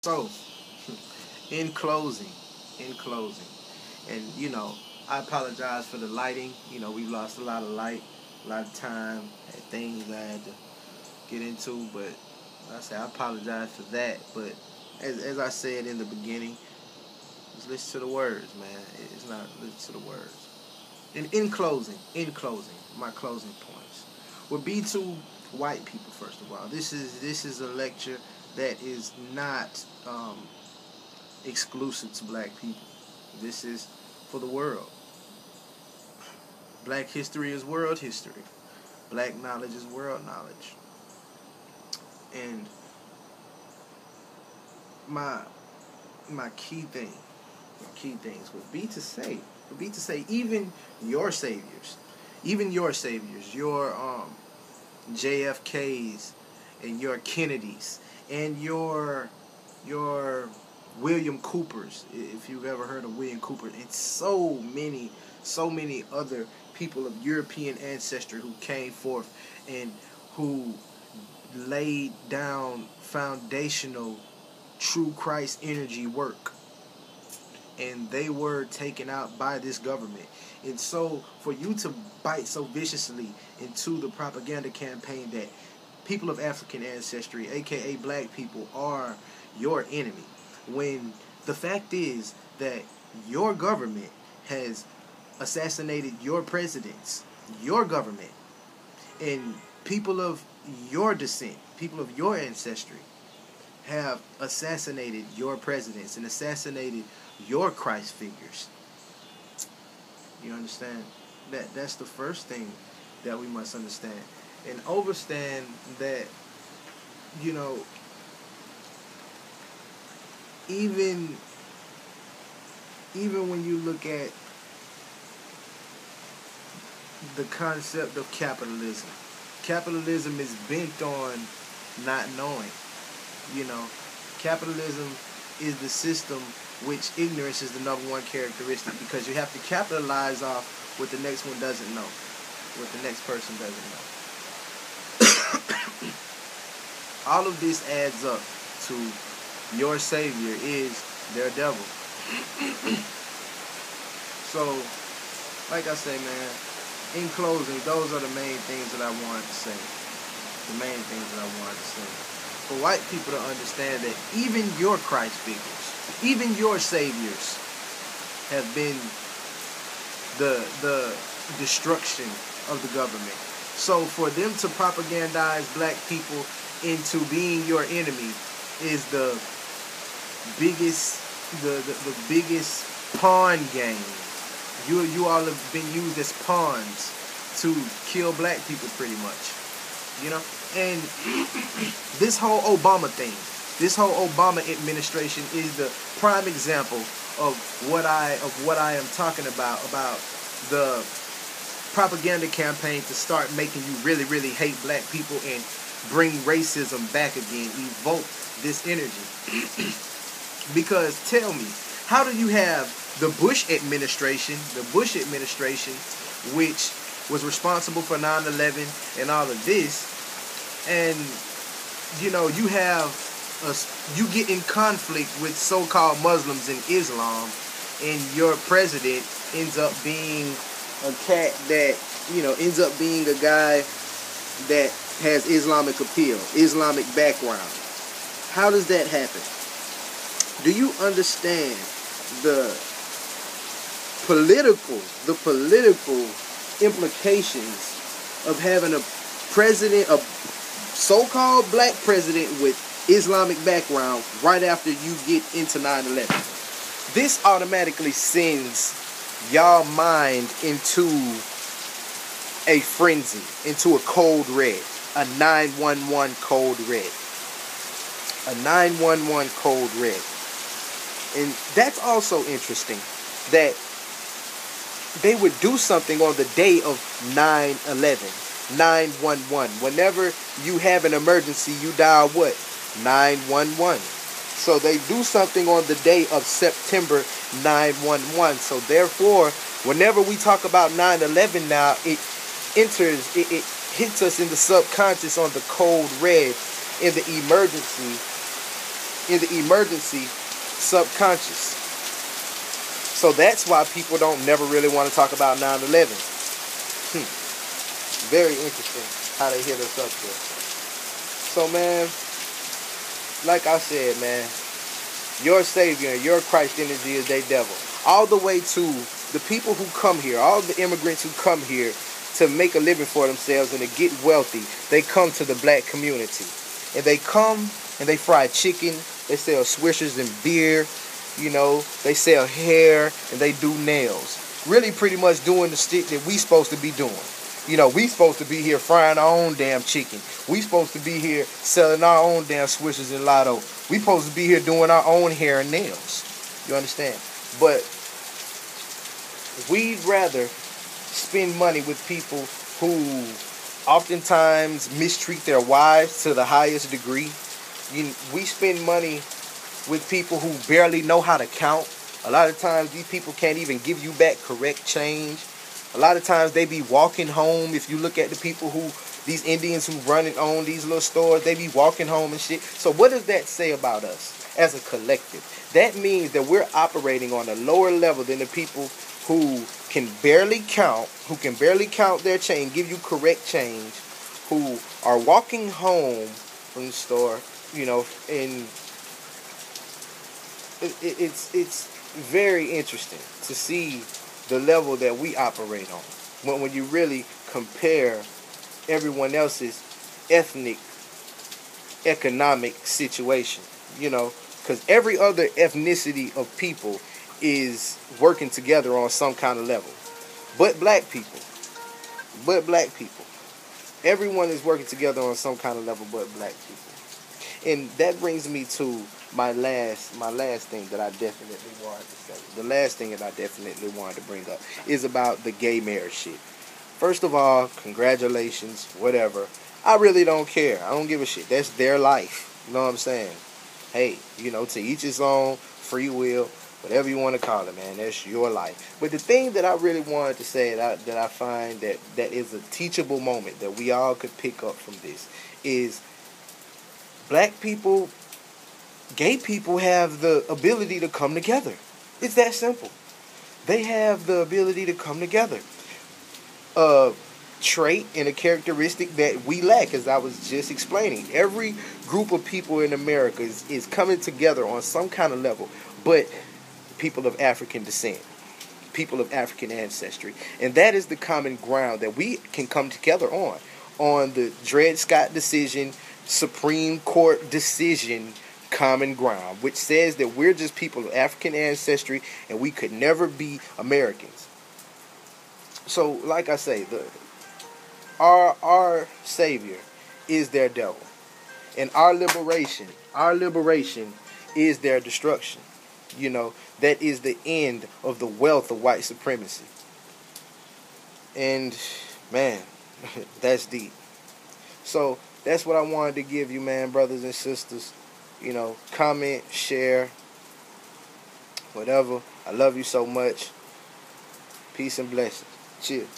So, in closing, in closing, and I apologize for the lighting. We've lost a lot of light, a lot of time, had things I had to get into, but like I say I apologize for that. But as I said in the beginning, just listen to the words, man. It's not listen to the words. And in closing, my closing points would be to white people. First of all, this is a lecture that is not exclusive to black people. This is for the world. Black history is world history. Black knowledge is world knowledge. And my my key things would be to say even your saviors, your JFKs and your Kennedys and your William Coopers, if you've ever heard of William Cooper, and so many other people of European ancestry who came forth and who laid down foundational true Christ energy work, and they were taken out by this government. And so for you to bite so viciously into the propaganda campaign that people of African ancestry, aka black people, are your enemy, when the fact is that your government has assassinated your presidents, your government, and people of your descent, people of your ancestry, have assassinated your presidents and assassinated your Christ figures. You understand? That's the first thing that we must understand. And understand that, even when you look at the concept of capitalism is bent on not knowing. Capitalism is the system which ignorance is the number one characteristic, because you have to capitalize off what the next one doesn't know, what the next person doesn't know. All of this adds up to your savior is their devil. So, like I say, man, in closing, those are the main things that I wanted to say. The main things that I wanted to say. For white people to understand that even your Christ figures, even your saviors, have been the destruction of the government. So for them to propagandize black people into being your enemy is the biggest biggest pawn game. You all have been used as pawns to kill black people, pretty much. And this whole Obama thing, this whole Obama administration is the prime example of what I am talking about the propaganda campaign to start making you really, really hate black people and bring racism back again, evoke this energy. Because tell me, how do you have the Bush administration, which was responsible for 9/11 and all of this, and you get in conflict with so-called Muslims and Islam, and your president ends up being a cat that ends up being a guy that has Islamic appeal, Islamic background. How does that happen? Do you understand the political implications of having a president, a so-called black president with Islamic background right after you get into 9/11? This automatically sends y'all mind into a frenzy, into a code red, a 911 code red. A 911 code red. And that's also interesting, that they would do something on the day of 9/11. 911. Whenever you have an emergency, you dial what? 911. So they do something on the day of September 911. So therefore, whenever we talk about 9/11 now, it hits us in the subconscious on the code red, in the emergency in the emergency subconscious. So that's why people don't never really want to talk about 9/11. Very interesting how they hit us up there. So, man, like I said, man, your Savior and your Christ energy is their devil. All the way to the people who come here, all the immigrants who come here to make a living for themselves and to get wealthy, they come to the black community. And they come and they fry chicken, they sell swishers and beer, you know, they sell hair and they do nails. Really pretty much doing the shit that we supposed to be doing. You know, we supposed to be here frying our own damn chicken. We supposed to be here selling our own damn swishers and lotto. We supposed to be here doing our own hair and nails. You understand? But we'd rather spend money with people who oftentimes mistreat their wives to the highest degree. We spend money with people who barely know how to count. A lot of times these people can't even give you back correct change. A lot of times they be walking home. If you look at the people who, these Indians who run and own these little stores, they be walking home and shit. So what does that say about us as a collective? That means that we're operating on a lower level than the people who can barely count their change, give you correct change, who are walking home from the store, you know, and it's very interesting to see the level that we operate on when you really compare everyone else's ethnic, economic situation, you know, because every other ethnicity of people is working together on some kind of level. But black people. Everyone is working together on some kind of level but black people. And that brings me to my last thing that I definitely wanted to say. The last thing that I definitely wanted to bring up is about the gay marriage shit. First of all, congratulations, whatever. I really don't care. I don't give a shit. That's their life. You know what I'm saying? Hey, you know, to each his own, free will, whatever you want to call it, man. That's your life. But the thing that I really wanted to say that I find that is a teachable moment that we all could pick up from this is black people, gay people have the ability to come together. It's that simple. They have the ability to come together. A trait and a characteristic that we lack, as I was just explaining. Every group of people in America is coming together on some kind of level, but people of African descent, people of African ancestry. And that is the common ground that we can come together on the Dred Scott decision, Supreme Court decision, common ground, which says that we're just people of African ancestry and we could never be Americans. So, like I say, our Savior is their devil, and our liberation is their destruction. You know, that is the end of the wealth of white supremacy. And man, that's deep. So that's what I wanted to give you, man, brothers and sisters. You know, comment, share, whatever. I love you so much. Peace and blessings. Cheers.